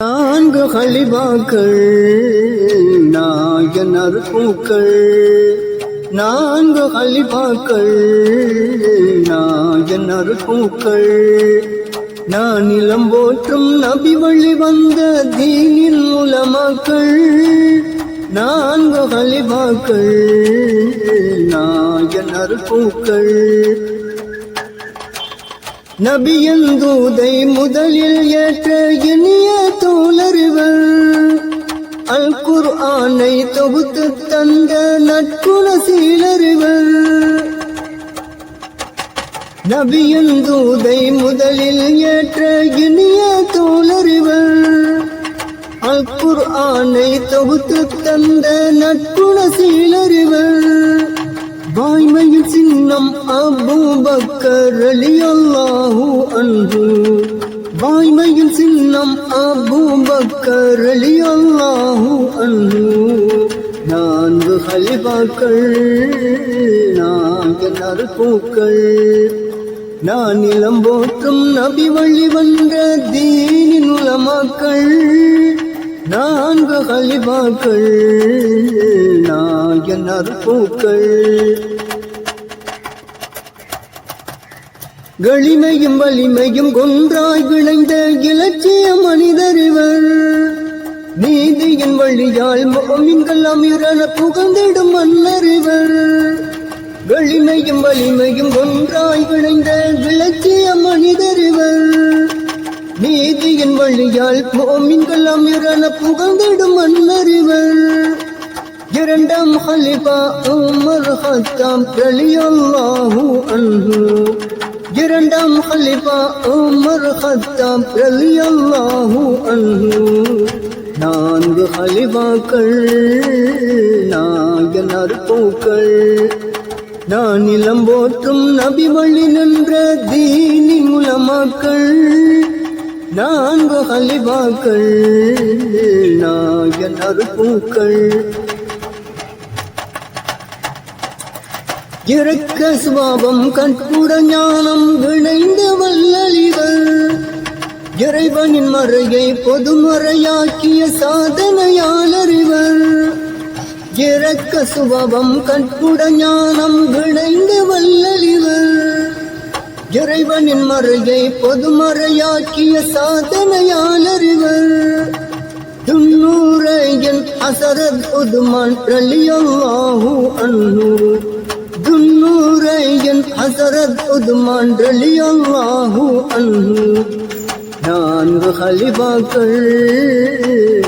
நான்கு ஹலிபாக்கள் நாயனர் பூக்கள், நான்கு ஹலிபாக்கள் நாயனர் பூக்கள், நான் நிலம் போற்றும் நபி வழி வந்த தீனின் உலமாக்கள், நான்கு ஹலிபாக்கள் நாயனர் பூக்கள். நபியின் தூதை முதலில் ஏற்ற இனிய தோழர்கள், அல் குர்ஆனை தொகுத்து தந்த நற்குண சீலர்கள். நபியின் தூதை முதலில் ஏற்ற இனிய தோழர்கள், அல் குர்ஆனை தொகுத்து தந்த நற்குண சீலர்கள். வாய்மையின் சின்னம் அபூபக்கர் ரலியல்லாஹு அன்ஹு, வாய்மையின் சின்னம் அபூபக்கர் ரலியல்லாஹு அன்ஹு. நான்கு ஹலிபாக்கள் நாயனர் பூக்கள், நான் நிலம் போற்றும் நபி வழி வந்த தீனின் உலமாக்கள், நான்கு ஹலிபாக்கள் நாயனர் பூக்கள். களிமையும் வலிமையும் ஒன்றாய் விளைந்த இலட்சிய மனிதர் இவர், நீதியின் வழியால் முஃமின்கள் அமீரென புகழ்ந்திடும் மன்னர் இவர். களிமையும் வலிமையும் ஒன்றாய் விளைந்த இலட்சிய மனிதர் இவர், நீதியின் வழியால் முஃமின்கள் அமீரென புகழ்ந்திடும் மன்னர் இவர். இரண்டாம் ஹலிஃபா உமர் ஹத்தாம் ரலியல்லாஹு அன்ஹு, இரண்டாம் ஹலிஃபா உமர் ஹத்தாம் ரலியல்லாஹு அன்ஹு. நான்கு ஹலிஃபாக்கள் நாயனர் பூக்கள், நான் நிலம் போற்றும் நபி வழி நின்ற தீனின் உலமாக்கள், நான்கு ஹலிஃபாக்கள் நாயனர் பூக்கள். இரக்க சுபாவம் கற்புட ஞானம் இணைந்த வல்லலிவர், இறைவனின் மறையை பொதுமறையாக்கிய சாதனையாளர் இவர். இரக்க சுபாவம் கற்புட ஞானம் இணைந்த வல்லலிவர், இறைவனின் மறையை பொதுமறையாக்கிய சாதனையாளர் இவர். துன்னூரையன் ஹஸரத் உதுமான் ரலியல்லாஹு அன்ஹு, துன்னூரையன் ஹஸரத் உதுமான் ரலியல்லாஹு அன்ஹு. நான்கு ஹலிஃபாக்கள்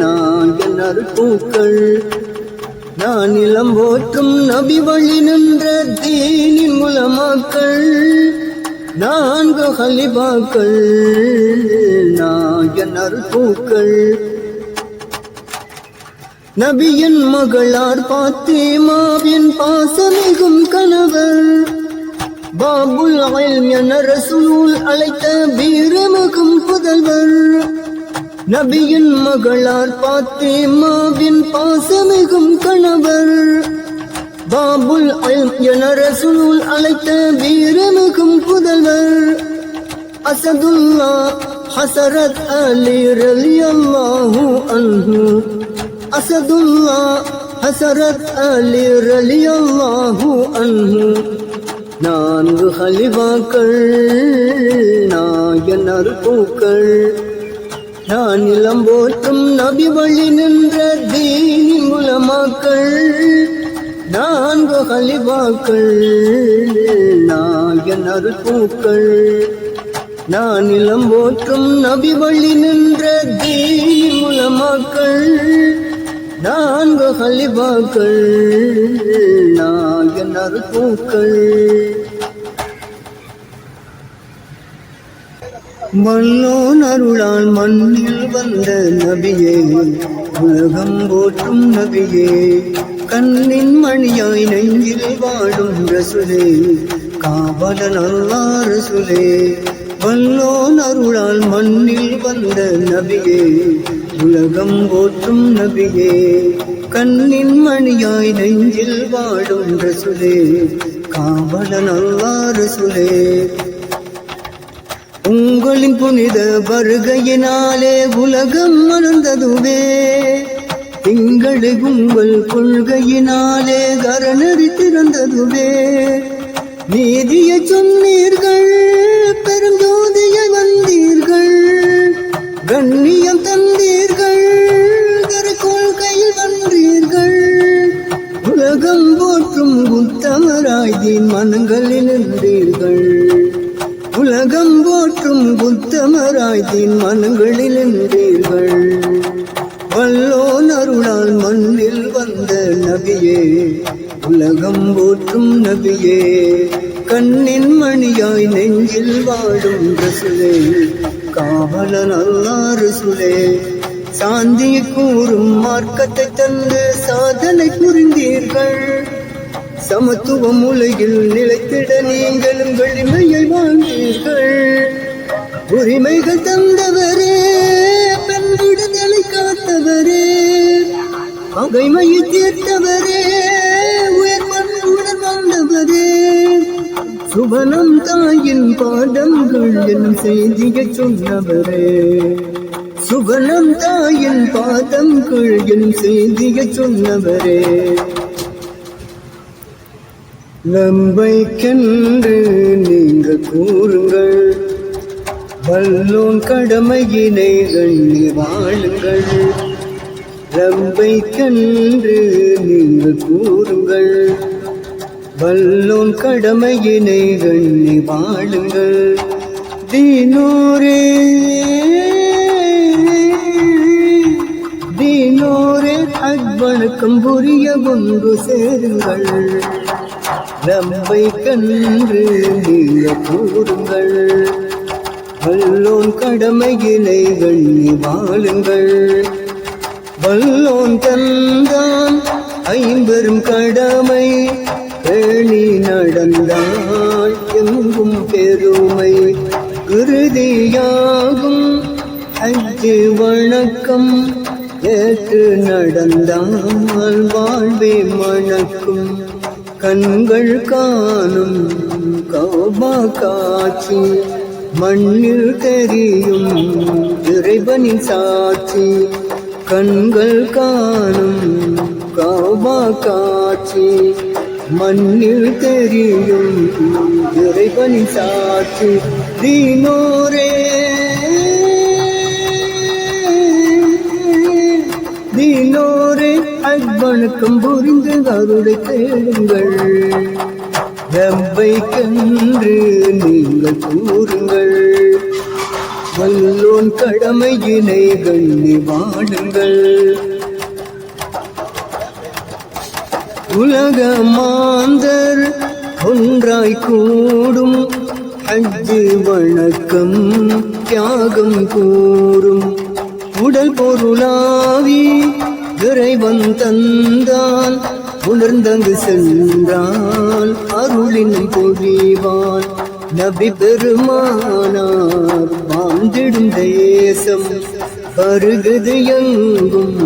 நாயனர் பூக்கள், நான் நிலம் போற்றும் நபி வழி நின்ற தீனின் உலமாக்கள், நான்கு ஹலிஃபாக்கள் நாயனர் பூக்கள். நபியின் மகளார் பாத்திமாவின் பாசமிகும் கணவர், பாபுல் இல்ம் என ரசூல் அழைத்த வீரமிகும் புதல்வர். நபியின் மகளார் பாத்திமாவின் பாசமிகும் கணவர், பாபுல் இல்ம் என ரசூல் அழைத்த வீரமிகும் புதல்வர். அசதுல்லா ஹஸரத் அலி ரலியல்லாஹு அன்ஹு, அசதுல்லா ஹஸரத் அலி ரலியல்லாஹு அன்ஹு. நான்கு ஹலிஃபாக்கள் நாயனர் பூக்கள், நான் நிலம் போற்றும் நபி வழி நின்ற தீனின் உலமாக்கள், நான்கு ஹலிஃபாக்கள் நாயனர் பூக்கள், நான் நிலம் போற்றும் நபி வழி நின்ற தீனின் உலமாக்கள், நான்கு ஹலிஃபாக்கள் நாயனர் பூக்கள். வல்லோன் அருளால் மண்ணில் வந்த நபியே, உலகம் போற்றும் நபியே, கண்ணின் மணியாய் நெஞ்சில் வாடும் ரசூலே, காவலன் அல்லாஹ் ரசூலே. வல்லோன் அருளால் மண்ணில் வந்த நபியே, உலகம் போற்றும் நபியே, கண்ணின் மணியாய் நெஞ்சில் வாடும் ரசூலே, காவலன் அல்லாஹ் ரசூலே. உங்களின் புனித வருகையினாலே உலகம் மலர்ந்ததுவே. திங்களை உங்கள் கொள்கையினாலே கரணறி திறந்ததுவே. நீதியை சொன்னீர்கள், பெருஞ்சோதியை வந்தீர்கள், கண்ணியம் தந்தீர்கள், கொள்கையில் வந்தீர்கள். உலகம் போற்றும் புத்தமராய் தீன் மனங்களில் நின்றீர்கள். உலகம் போற்றும் புத்தமராய் தீன் மனங்களில் நின்றீர்கள். வல்லோன் அருளால் மண்ணில் வந்த நபியே, உலகம் போற்றும் நபியே, கண்ணின் மணியாய் நெஞ்சில் வாடும் ரசூலே, காவலன் அல்லாஹ் ரசூலே. சாந்தியை கூறும் மார்க்கத்தை தந்து சாதனை புரிந்தீர்கள். சமத்துவம் உலகில் நிலைத்திட நீங்களும் எளிமையை வாழ்ந்தீர்கள். உரிமைகள் தந்தவரே, பெண் விடுதலை காத்தவரே, பகைமையை தீர்த்தவரே, உயர் மண்ணுடன் வாழ்ந்தவரே. சுவனம் தாயின் பாதங்கள் என்னும் செய்தியை சொன்னவரே, சுவனம் தாயின் பாதங்கள் என்னும் செய்தியை சொன்னவரே. நம்பைக்கென்று நீங்கள் கூறுங்கள், வல்லோன் கடமையினை எண்ணி வாழுங்கள். நம்பைக்கென்று நீங்கள் கூறுங்கள், வல்லோன் கடமையினை எண்ணி வாழுங்கள். தீனோரே தீனோரே வணக்கம் புரிய ஒன்று சேருங்கள். நம்பை கன்று நீங்கள் கூறுங்கள், வல்லோன் கடமையினை எண்ணி வாழுங்கள். வல்லோன் தந்தான் ஐம்பெரும் கடமை பேணி நடந்தால் எங்கும் பெருமை. இறுதியாகும் ஹஜ்ஜு வணக்கம் ஏற்று நடந்தால் வாழ்வே மணக்கும். கண்கள் காணும் கௌபா காட்சி, மண்ணில் தெரியும் இறைவனின் சாட்சி. கண்கள் காணும் கௌபா காட்சி, மண்ணில் தெரியும் இறைவனின் சாட்சி. தீனோரே தீனோரே வணக்கம் புரிந்து அருளை தேடுங்கள். ரப்பை கன்று நீங்கள் கூறுங்கள், வல்லோன் கடமையினை எண்ணி வாழுங்கள். உலக மாந்தர் ஒன்றாய் கூடும் ஹஜ்ஜு வணக்கம் தியாகம் கூறும். உடல் பொருளாவி இறைவன் தந்தால் உணர்ந்தங்கு சென்றால் அருளின் பொழிவான். நபி பெருமானார் வாழ்ந்திடும் தேசம் வருகுது எங்கும்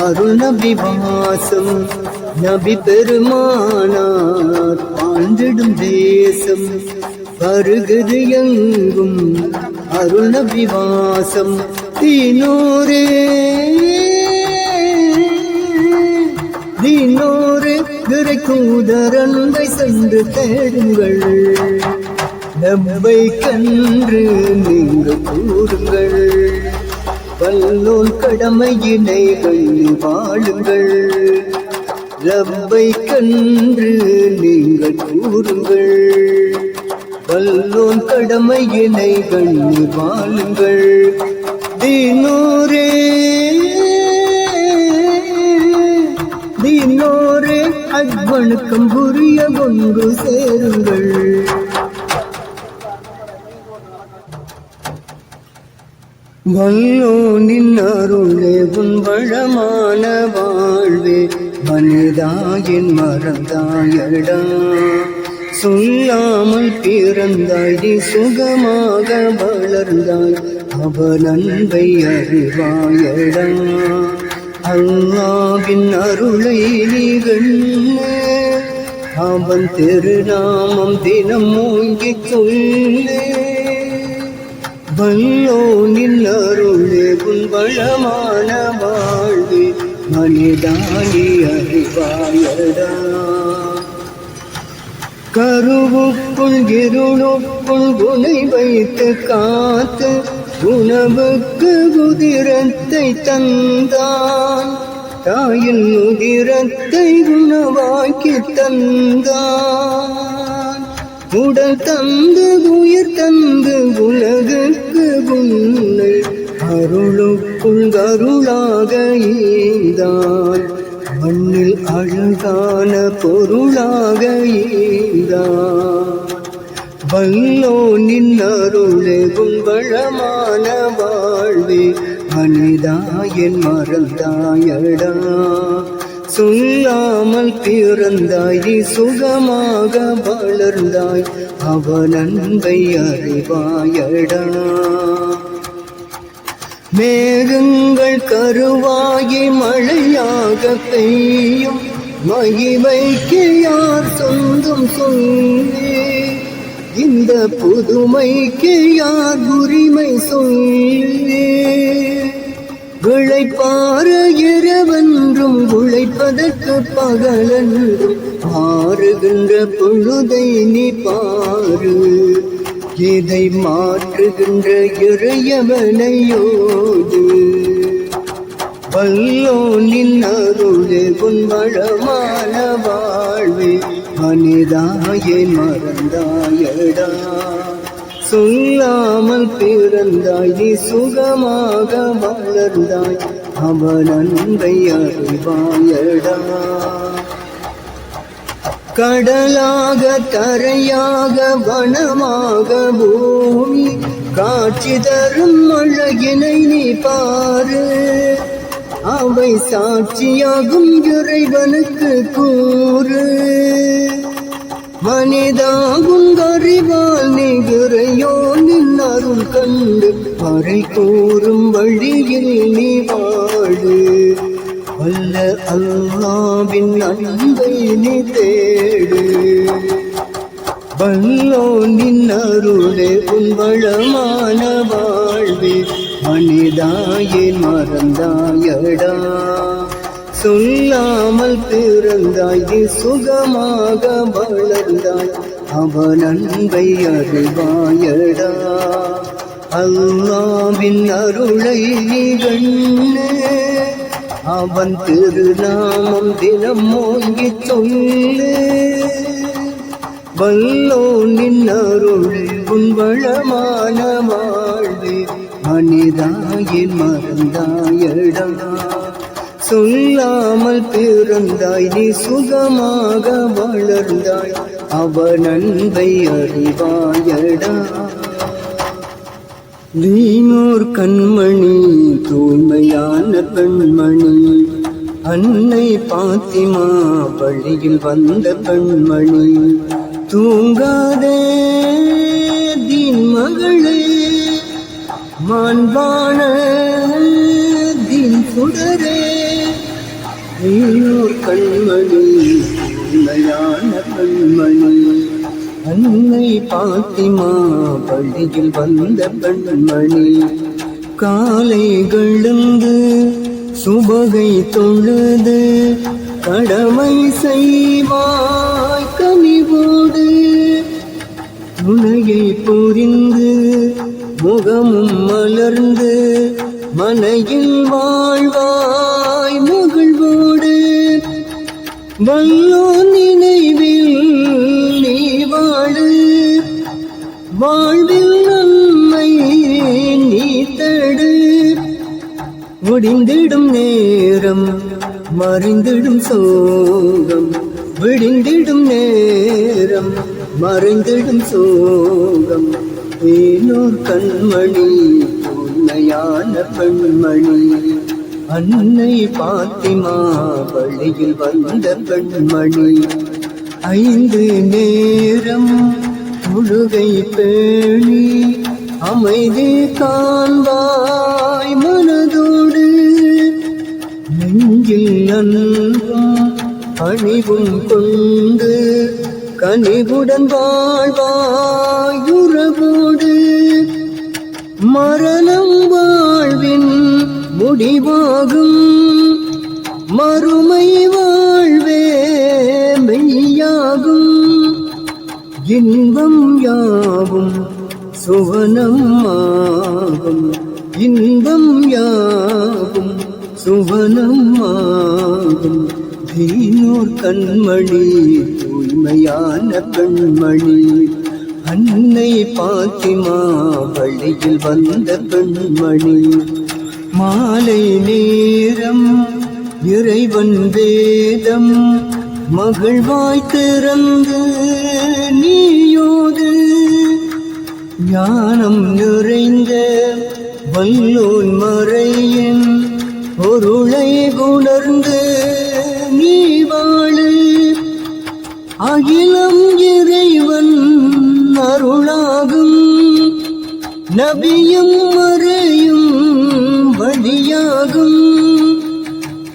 அருள் நபி வாசம். நபி பெருமானார் வாழ்ந்திடும் தேசம் வருகுது எங்கும் அருள் நபி வாசம். தீனோரே தீனோரே திரை கூதரந்தை சென்று தேடுங்கள். நம்பை கன்று நீங்கள் கூறுங்கள், வல்லோன் கடமையினை எண்ணி வாழுங்கள். ரப்பை கன்று நீங்கள் கூறுங்கள், வல்லோன் கடமையினை எண்ணி வாழுங்கள். தீனோரே தீனோரே வணக்கம் புரிய ஒன்று சேருங்கள். வல்லோனின் அருளே உன் வளமான வாழ்வே, மனிதாயின் மறந்தாயடா. சொல்லாமல் பிறந்தாய் சுகமாக வளர்ந்தாய், அவன் அன்பை அறிவாயடா. அல்லாவின் அருளை நிகழ்ந்த அவன் திருநாமம் தினம் மூங்கி சொல்லு. வல்லோனின் அருளே உன் வளமான வாழ்வே மனிதானி அறிவாயடா. கருவுக்குள் இருளுக்குள் உனை வைத்து காத்து உணவுக்கு உதிரத்தை தந்தான். தாயின் உதிரத்தை உணவாக்கி தந்தான். உடல் தந்து உயிர் தந்து உலகுக்கு உன்னை அருளுக்குள் அருளாக ஈந்தான். மண்ணில் அழகான பொருளாக ஈந்தான். வல்லோனின் அருளே உன் வளமான வாழ்வே மனிதாயன் மறந்தாயடா. சொல்லாமல் பிறந்தாய் நீ சுகமாக வளர்ந்தாய் அவன் அன்பை அறிவாயடா. மேகங்கள் கருவாகி மழையாக பெய்யும் மகிமைக்கு யார் சொந்தம் சொல்லி. இந்த புதுமைக்கு யார் உரிமை சொல்லி. விளைப்பார இரவென்றும் உழைப்பதற்கு பகலென்றும் மாறுகின்ற பொழுதை நீ பாரு. இதை மாற்றுகின்ற இறையவனையோடு. வல்லோனின் அருளே உன் வளமான வாழ்வே மனிதாயை மறந்தாயடா. சொல்லாமல் பிறந்தாய் நீ சுகமாக வளர்ந்தாய் அவன் அன்பை அறிவாயடா. கடலாக தரையாக வனமாக பூமி காட்சி தரும் அழகினை நீ பாரு. அவை சாட்சியாகும் இறைவனுக்கு கூறு. மனிதாகும் அறிவால் நிகரையோ நின் அருள் கண்டு மறை கூறும் வழியில் நீ வாழு. வல்ல அல்லாவின் அன்பை நீ தேடு. வல்லோனின் அருளே உன் வளமான வாழ்வே மனிதாயே மறந்தாயடா. சொல்லாமல் பிறந்தாய் நீ சுகமாக வளர்ந்தாய் அவன் அன்பை அறிவாயடா. அல்லாவின் அருளை நீ கண்ணே அவன் திருநாமம் தினம் ஓங்கி சொல்லு. வல்லோனின் அருளே உன் வளமான வாழ்வே மனிதாயின் மறந்தாயடா. சொல்லாமல் பிறந்தாய் நீ சுகமாக வளர்ந்தாய் அவன் அன்பை அறிவாயடா. நீனோர் கண்மணி தூய்மையான பெண்மணி அன்னை பாத்திமா வழியில் வந்த பெண்மணி. தூங்காதே தீன் மகளே மாண்பான தீன் சுடரே. நீனோர் கண்மணி உண்மையான கண்மணி அன்னை பாத்திமா வழியில் வந்த பெண்மணி. காலை எழுந்து சுபகை தொழுது கடமை செய்வாய் கனிவோடு. துணையை புரிந்து முகமும் மலர்ந்து மனையில் வாழ்வாய் மகிழ்வோடு. வல்லோ நினைவில் நீ வாழு. வாழ்வில் நன்மை நீ தடு. முடிந்திடும் நேரம் மறைந்திடும் சோகம். விடிந்திடும் நேரம் மறைந்திடும் சோகம். ஏனோர் கண்மணி உண்மையான பெண்மணி அன்னை பாத்திமா வழியில் வந்த பெண்மணி. 5 நேரம் முழுகை பேணி அமைதி காண்பாய் மனதோடு. நெஞ்சில் அன்பும் பணிவும் கொண்டு கனிவுடன் வாழ்வாய் உறவோடு. மரணம் வாழ்வின் முடிவாகும், மறுமை வாழ்வே மெய்யாகும். இன்பம் யாவும் சுவனம் ஆகும், இன்பம் யாவும் சுவனம் ஆகும். தீனோர் கண்மணி தூய்மையான பெண்மணி, அன்னை பாத்திமா வழியில் வந்த பெண்மணி. மாலை நேரம் இறைவன் வேதம் மகிழ்வாய் திறந்து நீயோது, ஞானம் நிறைந்த வல்லோன் மறையின் பொருளை உணர்ந்து நீ வாழு. அகிலம் இறைவன் அருளாகும், நபியும் மறையும் வழியாகும்.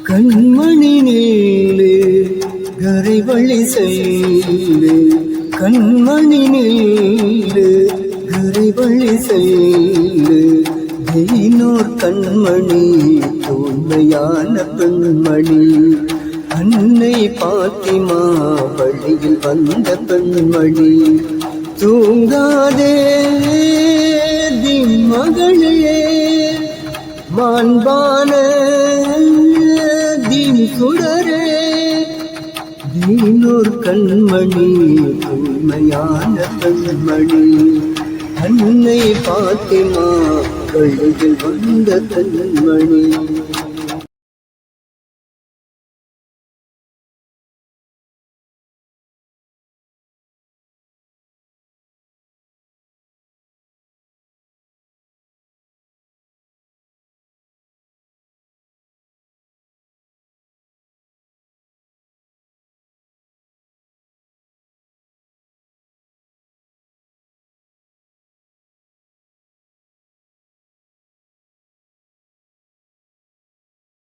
கண்மணி நீளு கரைவழி செய்து, கண்மணி நீளு கரைவழி செய்து. தீனோர் கண்மணி தூய்மையான பெண்மணி, அன்னை பாத்திமா வழியில் வந்த பெண்மணி. தூங்காதே மகளே, மாண்பான தீன் சுடரே. தீனோர் கண்மணி தூய்மையான பெண்மணி, அன்னை பாத்திமா வழியில் வந்த பெண்மணி.